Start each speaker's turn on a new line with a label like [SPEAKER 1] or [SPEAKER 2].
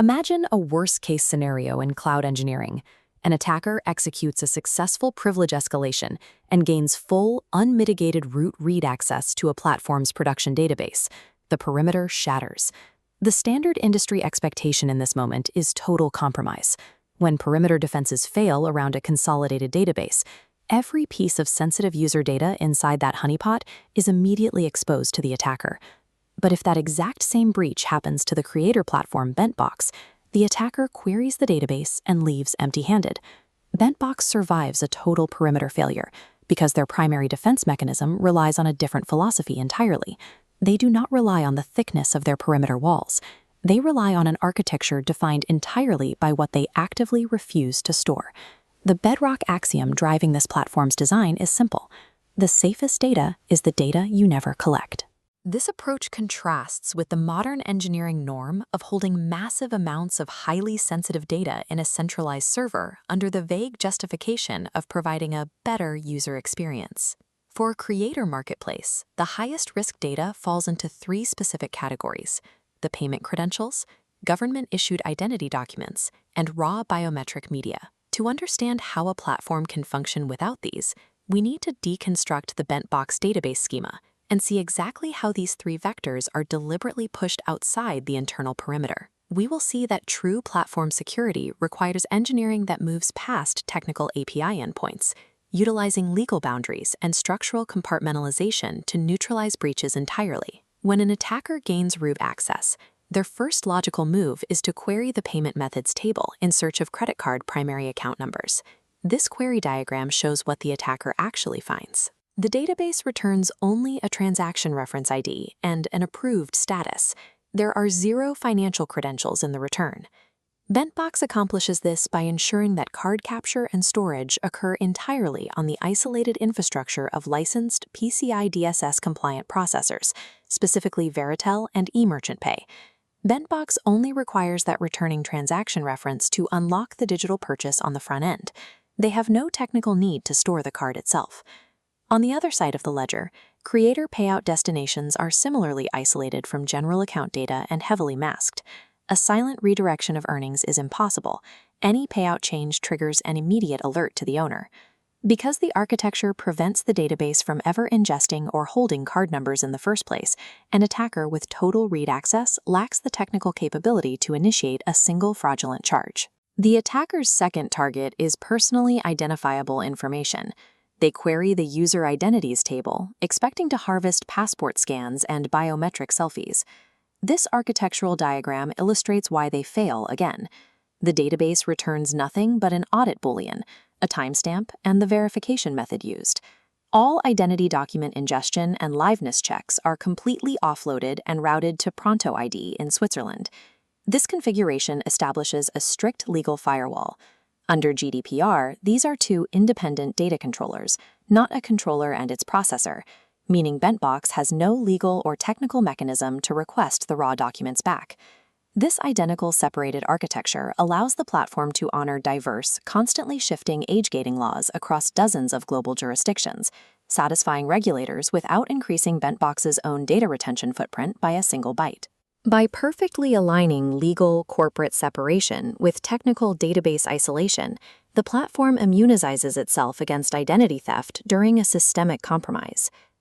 [SPEAKER 1] Imagine a worst-case scenario in cloud engineering. An attacker executes a successful privilege escalation and gains full, unmitigated root read access to a platform's production database. The perimeter shatters. The standard industry expectation in this moment is total compromise. When perimeter defenses fail around a consolidated database, every piece of sensitive user data inside that honeypot is immediately exposed to the attacker. But if that exact same breach happens to the creator platform BentBox, the attacker queries the database and leaves empty-handed. BentBox survives a total perimeter failure because their primary defense mechanism relies on a different philosophy entirely. They do not rely on the thickness of their perimeter walls. They rely on an architecture defined entirely by what they actively refuse to store. The bedrock axiom driving this platform's design is simple. The safest data is the data you never collect. This approach contrasts with the modern engineering norm of holding massive amounts of highly sensitive data in a centralized server under the vague justification of providing a better user experience. For a creator marketplace, the highest risk data falls into three specific categories: the payment credentials, government-issued identity documents, and raw biometric media. To understand how a platform can function without these, we need to deconstruct the BentBox database schema and see exactly how these three vectors are deliberately pushed outside the internal perimeter. We will see that true platform security requires engineering that moves past technical API endpoints, utilizing legal boundaries and structural compartmentalization to neutralize breaches entirely. When an attacker gains root access, their first logical move is to query the payment methods table in search of credit card primary account numbers. This query diagram shows what the attacker actually finds. The database returns only a transaction reference ID and an approved status. There are zero financial credentials in the return. BentBox accomplishes this by ensuring that card capture and storage occur entirely on the isolated infrastructure of licensed PCI DSS-compliant processors, specifically Veritel and eMerchantPay. BentBox only requires that returning transaction reference to unlock the digital purchase on the front end. They have no technical need to store the card itself. On the other side of the ledger, creator payout destinations are similarly isolated from general account data and heavily masked. A silent redirection of earnings is impossible. Any payout change triggers an immediate alert to the owner. Because the architecture prevents the database from ever ingesting or holding card numbers in the first place, an attacker with total read access lacks the technical capability to initiate a single fraudulent charge. The attacker's second target is personally identifiable information. They query the user identities table, expecting to harvest passport scans and biometric selfies. This architectural diagram illustrates why they fail again. The database returns nothing but an audit boolean, a timestamp, and the verification method used. All identity document ingestion and liveness checks are completely offloaded and routed to Pronto ID in Switzerland. This configuration establishes a strict legal firewall. Under GDPR, these are two independent data controllers, not a controller and its processor, meaning BentBox has no legal or technical mechanism to request the raw documents back. This identical separated architecture allows the platform to honor diverse, constantly shifting age-gating laws across dozens of global jurisdictions, satisfying regulators without increasing BentBox's own data retention footprint by a single byte. By perfectly aligning legal corporate separation with technical database isolation, the platform immunizes itself against identity theft during a systemic compromise.